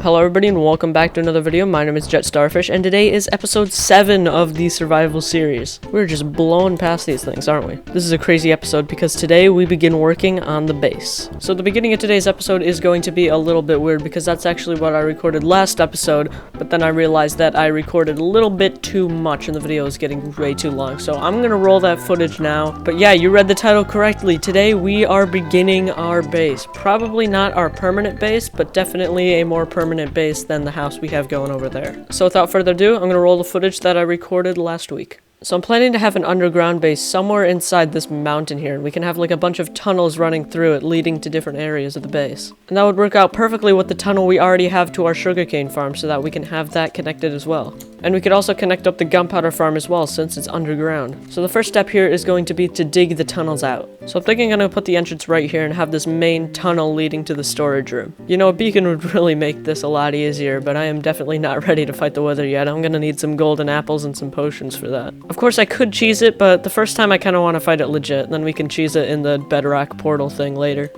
Hello everybody and welcome back to another video. My name is Jet Starfish and today is episode 7 of the survival series. We're just blowing past these things, aren't we? This is a crazy episode because today we begin working on the base. So the beginning of today's episode is going to be a little bit weird because that's actually what I recorded last episode, but then I realized that I recorded a little bit too much and the video is getting way too long. So I'm gonna roll that footage now. But yeah, you read the title correctly. Today we are beginning our base. Probably not our permanent base, but definitely a more permanent base than the house we have going over there. So without further ado, I'm going to roll the footage that I recorded last week. So I'm planning to have an underground base somewhere inside this mountain here, and we can have like a bunch of tunnels running through it leading to different areas of the base. And that would work out perfectly with the tunnel we already have to our sugarcane farm so that we can have that connected as well. And we could also connect up the gunpowder farm as well since it's underground. So the first step here is going to be to dig the tunnels out. So I'm thinking I'm going to put the entrance right here and have this main tunnel leading to the storage room. You know, a beacon would really make this a lot easier, but I am definitely not ready to fight the weather yet. I'm going to need some golden apples and some potions for that. Of course I could cheese it, but the first time I kind of want to fight it legit, then we can cheese it in the bedrock portal thing later.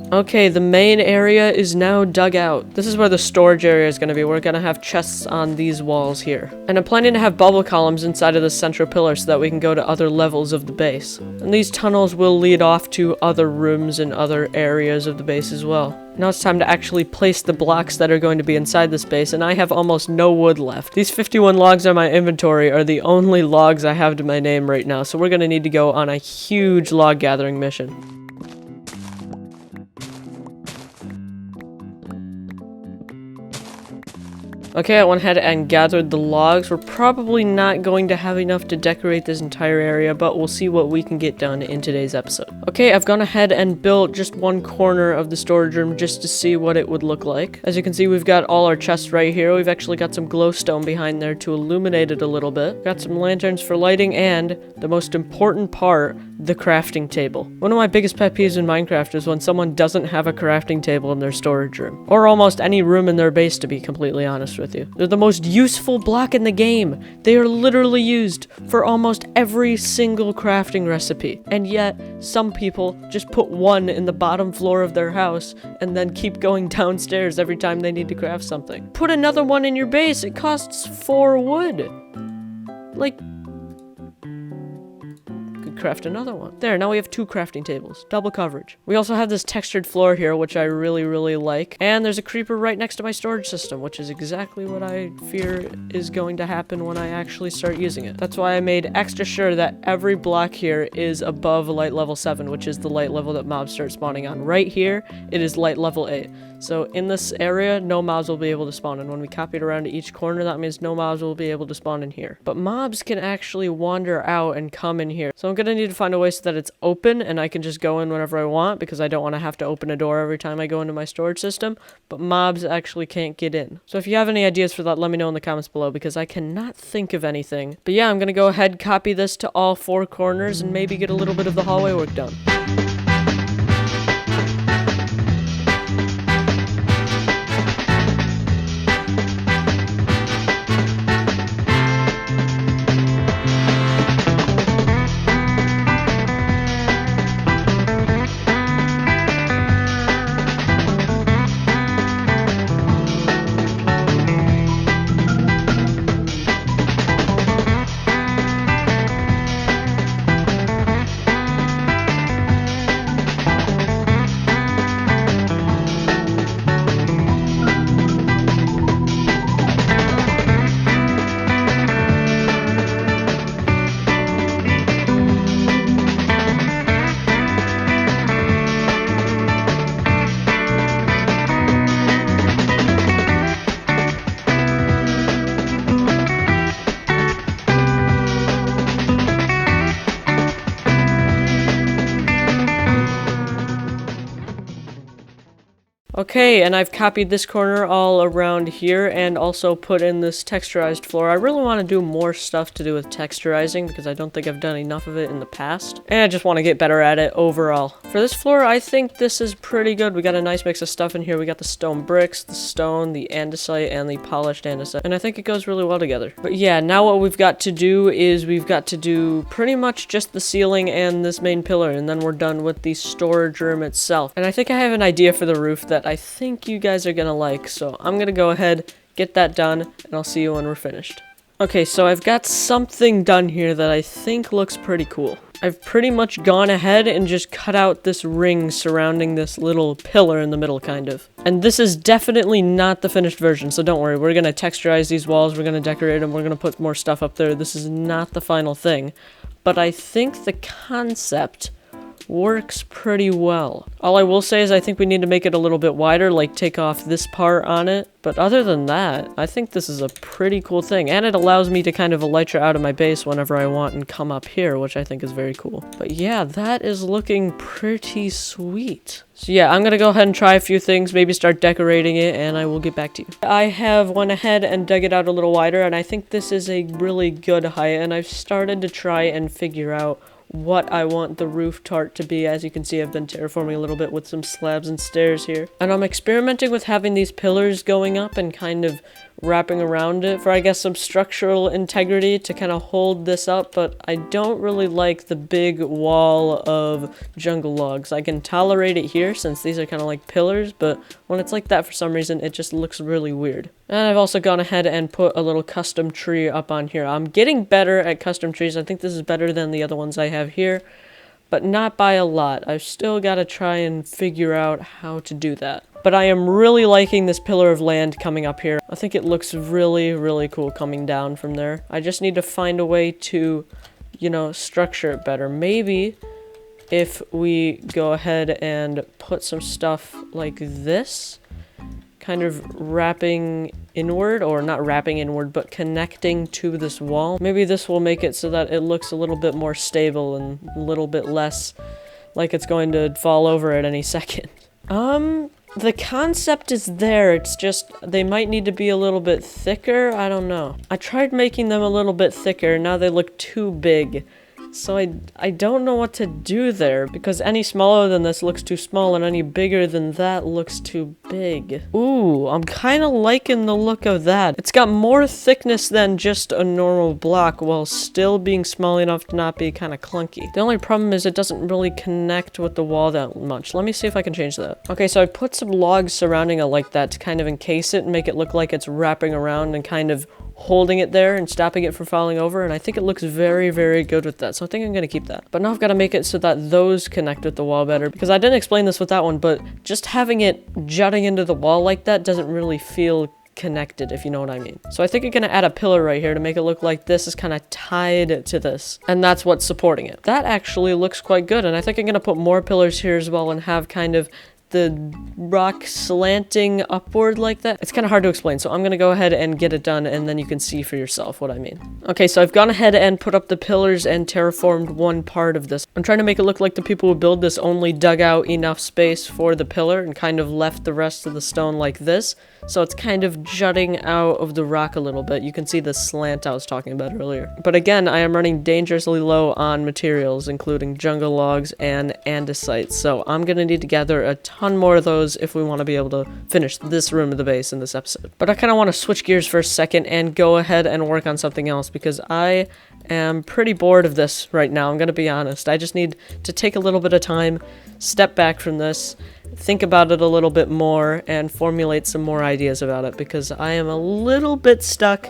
Okay, the main area is now dug out. This is where the storage area is going to be. We're going to have chests on these walls here. And I'm planning to have bubble columns inside of the central pillar so that we can go to other levels of the base. And these tunnels will lead off to other rooms and other areas of the base as well. Now it's time to actually place the blocks that are going to be inside this base, and I have almost no wood left. These 51 logs on my inventory are the only logs I have to my name right now, so we're going to need to go on a huge log gathering mission. Okay, I went ahead and gathered the logs. We're probably not going to have enough to decorate this entire area, but we'll see what we can get done in today's episode. Okay, I've gone ahead and built just one corner of the storage room just to see what it would look like. As you can see, we've got all our chests right here. We've actually got some glowstone behind there to illuminate it a little bit. Got some lanterns for lighting, and the most important part, the crafting table. One of my biggest pet peeves in Minecraft is when someone doesn't have a crafting table in their storage room, or almost any room in their base, to be completely honest with you. They're the most useful block in the game. They are literally used for almost every single crafting recipe, and yet some people just put one in the bottom floor of their house and then keep going downstairs every time they need to craft something. Put another one in your base. It costs 4 wood. Like, craft another one. There, now we have 2 crafting tables. Double coverage. We also have this textured floor here, which I really like. And there's a creeper right next to my storage system, which is exactly what I fear is going to happen when I actually start using it. That's why I made extra sure that every block here is above light level 7, which is the light level that mobs start spawning on. Right here, it is light level 8. So in this area, no mobs will be able to spawn. And when we copy it around to each corner, that means no mobs will be able to spawn in here. But mobs can actually wander out and come in here. So I'm gonna need to find a way so that it's open and I can just go in whenever I want, because I don't want to have to open a door every time I go into my storage system. But mobs actually can't get in. So if you have any ideas for that, let me know in the comments below, because I cannot think of anything. But yeah, I'm gonna go ahead, copy this to all 4 corners, and maybe get a little bit of the hallway work done. Okay, and I've copied this corner all around here and also put in this texturized floor. I really want to do more stuff to do with texturizing because I don't think I've done enough of it in the past. And I just want to get better at it overall. For this floor, I think this is pretty good. We got a nice mix of stuff in here. We got the stone bricks, the stone, the andesite, and the polished andesite. And I think it goes really well together. But yeah, now what we've got to do is we've got to do pretty much just the ceiling and this main pillar. And then we're done with the storage room itself. And I think I have an idea for the roof that I think you guys are gonna like, so I'm gonna go ahead, get that done, and I'll see you when we're finished. Okay, so I've got something done here that I think looks pretty cool. I've pretty much gone ahead and just cut out this ring surrounding this little pillar in the middle, kind of. And this is definitely not the finished version, so don't worry. We're gonna texturize these walls, we're gonna decorate them, we're gonna put more stuff up there. This is not the final thing. But I think the concept works pretty well. All I will say is I think we need to make it a little bit wider, like take off this part on it. But other than that, I think this is a pretty cool thing. And it allows me to kind of elytra out of my base whenever I want and come up here, which I think is very cool. But yeah, that is looking pretty sweet. So yeah, I'm gonna go ahead and try a few things, maybe start decorating it, and I will get back to you. I have went ahead and dug it out a little wider, and I think this is a really good height, and I've started to try and figure out what I want the roof tart to be. As you can see, I've been terraforming a little bit with some slabs and stairs here. And I'm experimenting with having these pillars going up and kind of wrapping around it for, I guess, some structural integrity to kind of hold this up, but I don't really like the big wall of jungle logs. I can tolerate it here since these are kind of like pillars, but when it's like that for some reason, it just looks really weird. And I've also gone ahead and put a little custom tree up on here. I'm getting better at custom trees. I think this is better than the other ones I have here, but not by a lot. I've still got to try and figure out how to do that. But I am really liking this pillar of land coming up here. I think it looks really, really cool coming down from there. I just need to find a way to, you know, structure it better. Maybe if we go ahead and put some stuff like this, kind of wrapping inward, or not wrapping inward, but connecting to this wall. Maybe this will make it so that it looks a little bit more stable and a little bit less like it's going to fall over at any second. The concept is there, it's just they might need to be a little bit thicker. I don't know. I tried making them a little bit thicker, now they look too big. So I don't know what to do there, because any smaller than this looks too small, and any bigger than that looks too big. Ooh, I'm kind of liking the look of that. It's got more thickness than just a normal block, while still being small enough to not be kind of clunky. The only problem is it doesn't really connect with the wall that much. Let me see if I can change that. Okay, so I put some logs surrounding it like that to kind of encase it and make it look like it's wrapping around and kind of holding it there and stopping it from falling over, and I think it looks very, very good with that, so I think I'm gonna keep that. But now I've got to make it so that those connect with the wall better, because I didn't explain this with that one, but just having it jutting into the wall like that doesn't really feel connected, if you know what I mean. So I think I'm gonna add a pillar right here to make it look like this is kind of tied to this, and that's what's supporting it. That actually looks quite good, and I think I'm gonna put more pillars here as well and have kind of the rock slanting upward like that. It's kind of hard to explain, so I'm gonna go ahead and get it done, and then you can see for yourself what I mean. Okay, so I've gone ahead and put up the pillars and terraformed one part of this. I'm trying to make it look like the people who build this only dug out enough space for the pillar and kind of left the rest of the stone like this, so it's kind of jutting out of the rock a little bit. You can see the slant I was talking about earlier. But again, I am running dangerously low on materials, including jungle logs and andesite, so I'm gonna need to gather a ton more of those if we want to be able to finish this room of the base in this episode. But I kind of want to switch gears for a second and go ahead and work on something else, because I am pretty bored of this right now. I'm gonna be honest. I just need to take a little bit of time, step back from this, think about it a little bit more, and formulate some more ideas about it, because I am a little bit stuck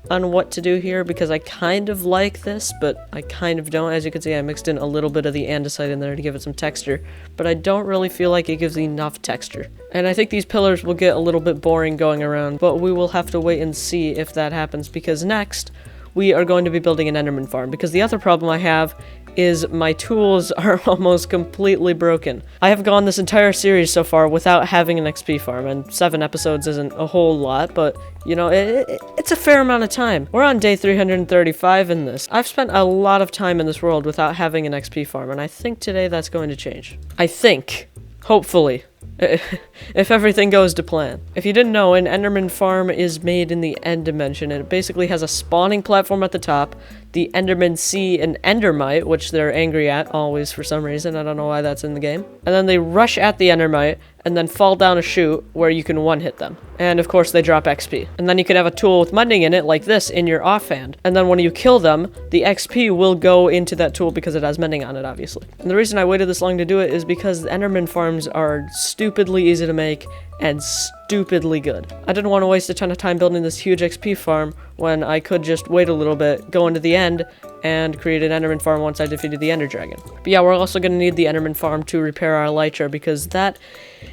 on what to do here, because I kind of like this, but I kind of don't. As you can see, I mixed in a little bit of the andesite in there to give it some texture, but I don't really feel like it gives enough texture. And I think these pillars will get a little bit boring going around, but we will have to wait and see if that happens, because next we are going to be building an Enderman farm, because the other problem I have is my tools are almost completely broken. I have gone this entire series so far without having an XP farm, and 7 episodes isn't a whole lot, but, you know, it's a fair amount of time. We're on day 335 in this. I've spent a lot of time in this world without having an XP farm, and I think today that's going to change. I think. Hopefully. If everything goes to plan. If you didn't know, an Enderman farm is made in the end dimension, and it basically has a spawning platform at the top. The Endermen see an Endermite, which they're angry at, always for some reason. I don't know why that's in the game. And then they rush at the Endermite, and then fall down a chute where you can one-hit them. And of course, they drop XP. And then you can have a tool with mending in it, like this, in your offhand. And then when you kill them, the XP will go into that tool because it has mending on it, obviously. And the reason I waited this long to do it is because the Enderman farms are stupidly easy to make and stupidly good. I didn't want to waste a ton of time building this huge XP farm when I could just wait a little bit, go into the end, and create an Enderman farm once I defeated the Ender Dragon. But yeah, we're also going to need the Enderman farm to repair our elytra because that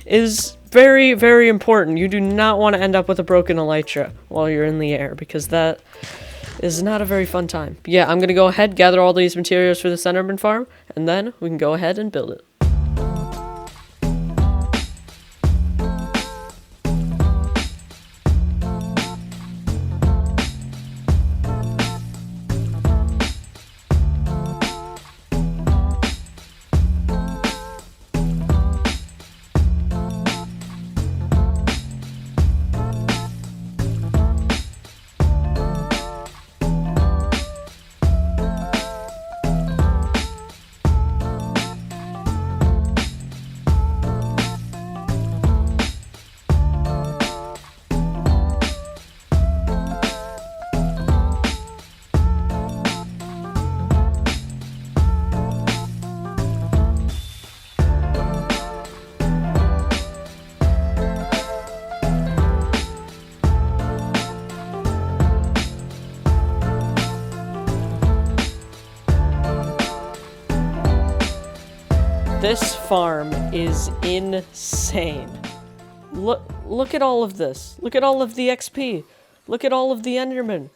is very, very important. You do not want to end up with a broken elytra while you're in the air because that is not a very fun time. But yeah, I'm going to go ahead, gather all these materials for this Enderman farm, and then we can go ahead and build it. This farm is insane. Look at all of this. Look at all of the XP. Look at all of the Endermen.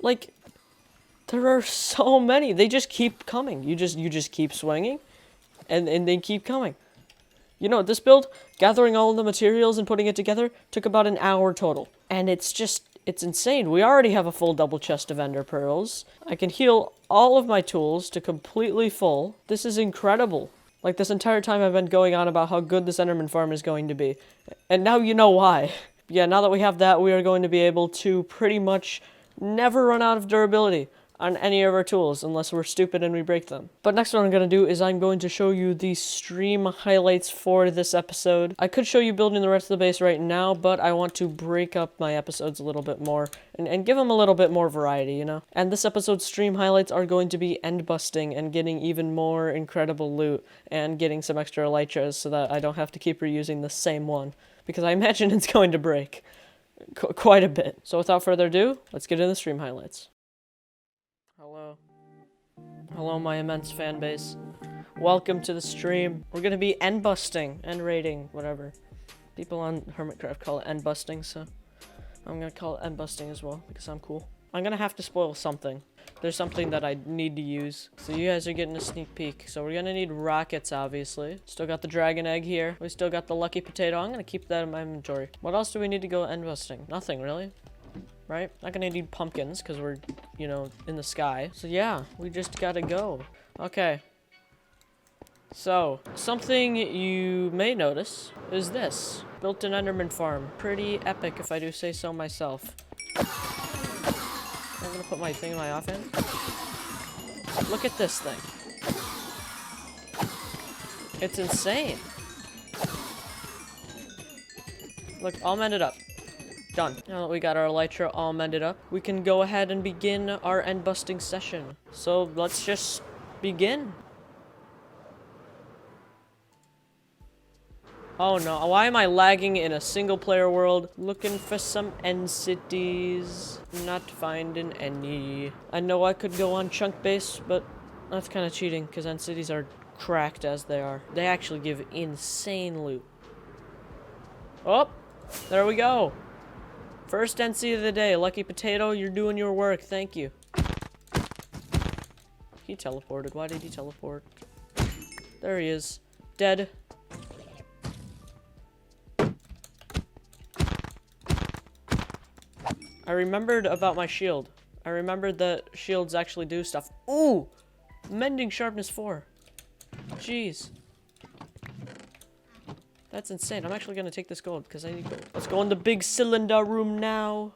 Like, there are so many. They just keep coming. You just keep swinging, and they keep coming. You know, this build, gathering all the materials and putting it together, took about an hour total. And it's insane. We already have a full double chest of ender pearls. I can heal all of my tools to completely full. This is incredible. Like, this entire time I've been going on about how good this Enderman farm is going to be. And now you know why. Yeah, now that we have that, we are going to be able to pretty much never run out of durability on any of our tools, unless we're stupid and we break them. But next what I'm going to do is I'm going to show you the stream highlights for this episode. I could show you building the rest of the base right now, but I want to break up my episodes a little bit more and give them a little bit more variety, you know? And this episode's stream highlights are going to be end busting and getting even more incredible loot and getting some extra elytras so that I don't have to keep reusing the same one, because I imagine it's going to break quite a bit. So without further ado, let's get into the stream highlights. Hello, my immense fan base. Welcome to the stream. We're gonna be end busting, end raiding, whatever. People on Hermitcraft call it end busting, so I'm gonna call it end busting as well because I'm cool. I'm gonna have to spoil something. There's something that I need to use. So you guys are getting a sneak peek. So we're gonna need rockets, obviously. Still got the dragon egg here. We still got the lucky potato. I'm gonna keep that in my inventory. What else do we need to go end busting? Nothing, really. Right? Not gonna need pumpkins because we're, you know, in the sky. So yeah, we just gotta go. Okay. So, something you may notice is this. Built an Enderman farm. Pretty epic if I do say so myself. I'm gonna put my thing in my offhand. Look at this thing. It's insane. Look, all mended up. Done. Now that we got our elytra all mended up, we can go ahead and begin our end busting session. So let's just begin. Oh no, why am I lagging in a single player world? Looking for some end cities. Not finding any. I know I could go on chunk base, but that's kind of cheating because end cities are cracked as they are. They actually give insane loot. Oh, there we go. First NC of the day. Lucky Potato, you're doing your work. Thank you. He teleported. Why did he teleport? There he is. Dead. I remembered about my shield. I remembered that shields actually do stuff. Ooh! Mending sharpness 4. Jeez. That's insane. I'm actually gonna take this gold because I need gold. Let's go in the big cylinder room now.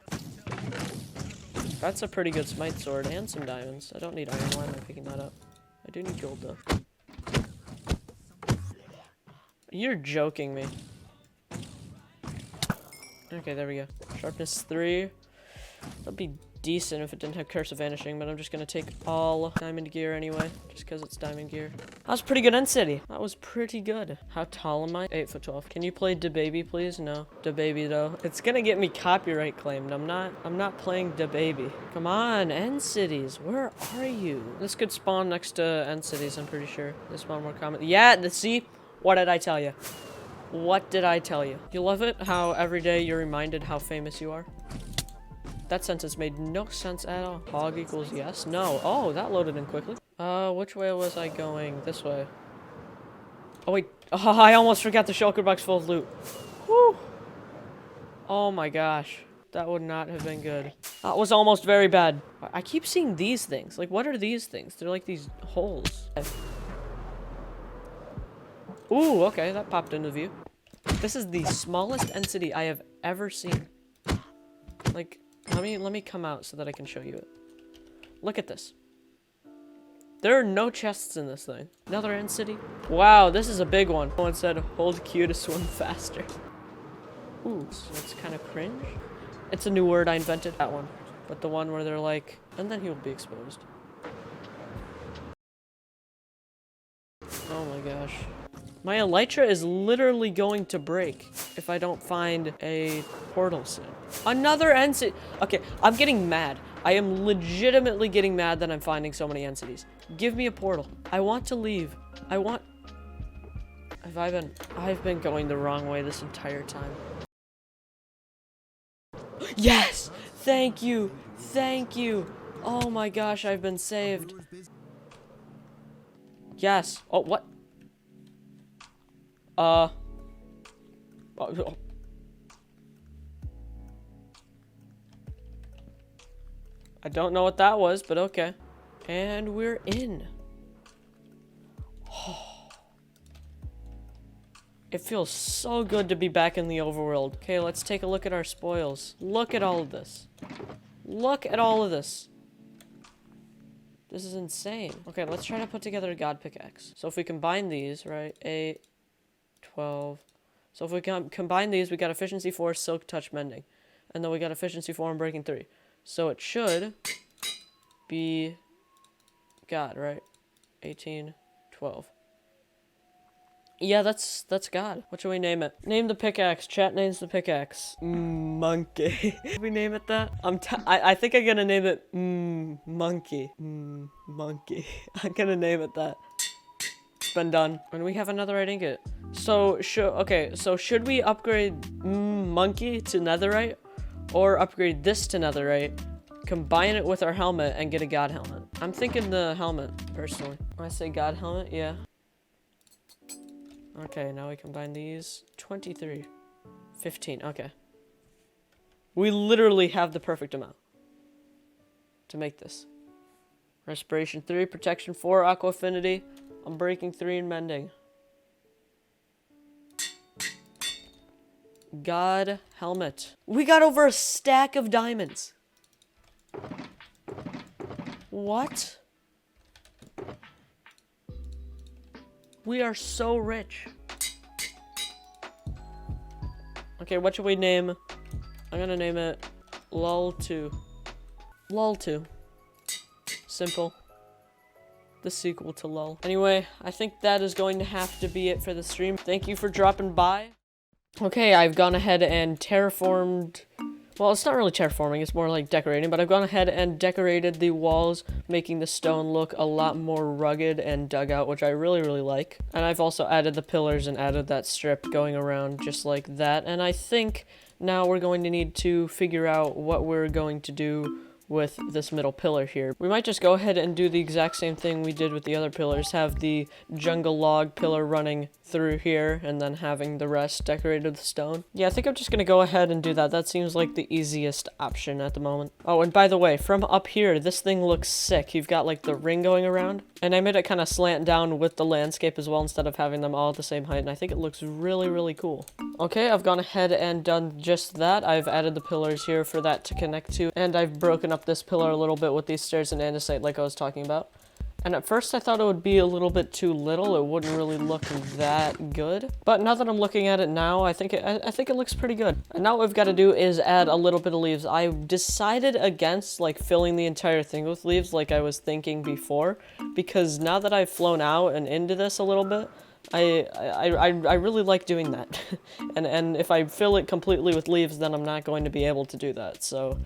That's a pretty good smite sword and some diamonds. I don't need iron. Why am I picking that up? I do need gold though. You're joking me. Okay, there we go. Sharpness 3. That'd be decent if it didn't have Curse of Vanishing, but I'm just gonna take all diamond gear anyway, just because it's diamond gear. That was pretty good End City. That was pretty good. How tall am I? 8'12". Can you play DaBaby, please? No. DaBaby, though. It's gonna get me copyright claimed. I'm not playing DaBaby. Come on, End Cities. Where are you? This could spawn next to End Cities, I'm pretty sure. They spawn more common. Yeah, see? What did I tell you? What did I tell you? You love it how every day you're reminded how famous you are? That sentence made no sense at all. Hog equals yes? No. Oh, that loaded in quickly. Which way was I going? This way. Oh, wait. Oh, I almost forgot the shulker box full of loot. Whew. Oh my gosh. That would not have been good. That was almost very bad. I keep seeing these things. Like, what are these things? They're like these holes. Ooh, okay. That popped into view. This is the smallest End City I have ever seen. Like... Let me come out so that I can show you it. Look at this. There are no chests in this thing. Another End City. Wow, this is a big one. Someone said, hold Q to swim faster. Ooh, so that's kind of cringe. It's a new word I invented. That one. But the one where they're like, and then he will be exposed. Oh my gosh. My elytra is literally going to break if I don't find a portal soon. Another End City. Okay, I'm getting mad. I am legitimately getting mad that I'm finding so many End Cities. Give me a portal. I want to leave. I want... I've been going the wrong way this entire time. Yes! Thank you! Thank you! Oh my gosh, I've been saved. Yes. Oh, what? Oh. I don't know what that was, but okay. And we're in. It feels so good to be back in the overworld. Okay, let's take a look at our spoils. Look at all of this. Look at all of this. This is insane. Okay, let's try to put together a god pickaxe. So if we combine these, right? 8, 12. So if we combine these, we got efficiency 4, silk touch mending. And then we got efficiency 4 and breaking 3. So it should be god, right? 18, 12. Yeah, that's God. What should we name it? Name the pickaxe. Chat names the pickaxe. Monkey. Should we name it that? I think I'm gonna name it monkey. Monkey. I'm gonna name it that. It's been done. And we have another red ingot. So should we upgrade monkey to netherite, or upgrade this to netherite, combine it with our helmet, and get a god helmet? I'm thinking the helmet personally. When I say god helmet, yeah. Okay, now we combine these. 23. 15, okay. We literally have the perfect amount to make this. Respiration 3, protection 4, aqua affinity. I'm breaking 3 and mending. God helmet. We got over a stack of diamonds. What? We are so rich. Okay, what should we name? I'm gonna name it LOL2. LOL2. Simple. The sequel to LOL. Anyway, I think that is going to have to be it for the stream. Thank you for dropping by. Okay, I've gone ahead and terraformed... Well, it's not really terraforming, it's more like decorating, but I've gone ahead and decorated the walls, making the stone look a lot more rugged and dug out, which I really, really like. And I've also added the pillars and added that strip going around just like that. And I think now we're going to need to figure out what we're going to do with this middle pillar here. We might just go ahead and do the exact same thing we did with the other pillars, have the jungle log pillar running through here, and then having the rest decorated with stone. Yeah, I think I'm just gonna go ahead and do that. That seems like the easiest option at the moment. Oh, and by the way, from up here, this thing looks sick. You've got like the ring going around. And I made it kind of slant down with the landscape as well instead of having them all at the same height, and I think it looks really, really cool. Okay, I've gone ahead and done just that. I've added the pillars here for that to connect to, and I've broken up this pillar a little bit with these stairs and andesite like I was talking about. And at first I thought it would be a little bit too little, it wouldn't really look that good. But now that I'm looking at it now, I think it looks pretty good. And now what we've got to do is add a little bit of leaves. I decided against like filling the entire thing with leaves like I was thinking before, because now that I've flown out and into this a little bit, I really like doing that. and if I fill it completely with leaves, then I'm not going to be able to do that. So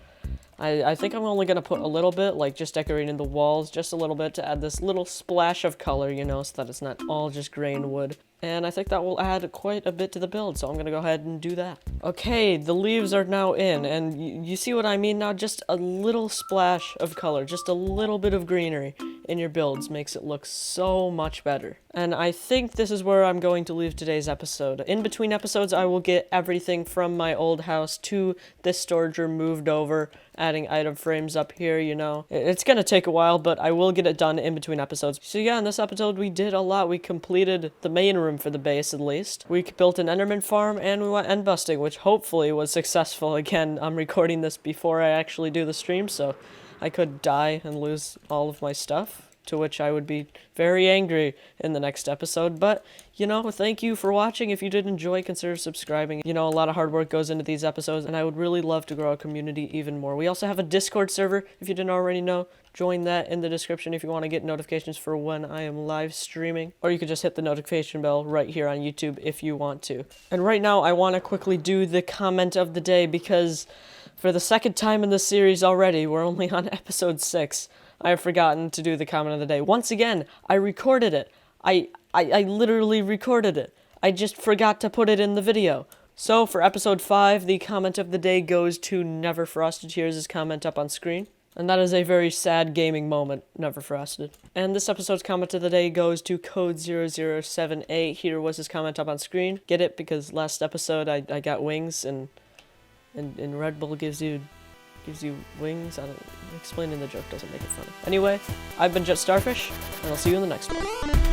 I think I'm only going to put a little bit, like just decorating the walls just a little bit to add this little splash of color, you know, so that it's not all just gray and wood. And I think that will add quite a bit to the build, so I'm going to go ahead and do that. Okay, the leaves are now in, and you see what I mean now? Just a little splash of color, just a little bit of greenery in your builds makes it look so much better. And I think this is where I'm going to leave today's episode. In between episodes, I will get everything from my old house to this storage room moved over, adding item frames up here, you know. It's gonna take a while, but I will get it done in between episodes. So yeah, in this episode, we did a lot. We completed the main room for the base, at least. We built an Enderman farm, and we went end busting, which hopefully was successful. Again, I'm recording this before I actually do the stream, so I could die and lose all of my stuff, to which I would be very angry in the next episode. But, you know, thank you for watching. If you did enjoy, consider subscribing. You know, a lot of hard work goes into these episodes, and I would really love to grow our community even more. We also have a Discord server, if you didn't already know. Join that in the description if you want to get notifications for when I am live streaming. Or you could just hit the notification bell right here on YouTube if you want to. And right now, I want to quickly do the comment of the day, because for the second time in this series already, we're only on episode 6. I have forgotten to do the comment of the day. Once again, I recorded it. I literally recorded it. I just forgot to put it in the video. So for episode 5, the comment of the day goes to Never Frosted. Here's his comment up on screen. And that is a very sad gaming moment, Never Frosted. And this episode's comment of the day goes to Code0078. Here was his comment up on screen. Get it? Because last episode I got wings, and Red Bull gives you wings. I don't, explaining the joke doesn't make it funny. Anyway, I've been Jet Starfish, and I'll see you in the next one.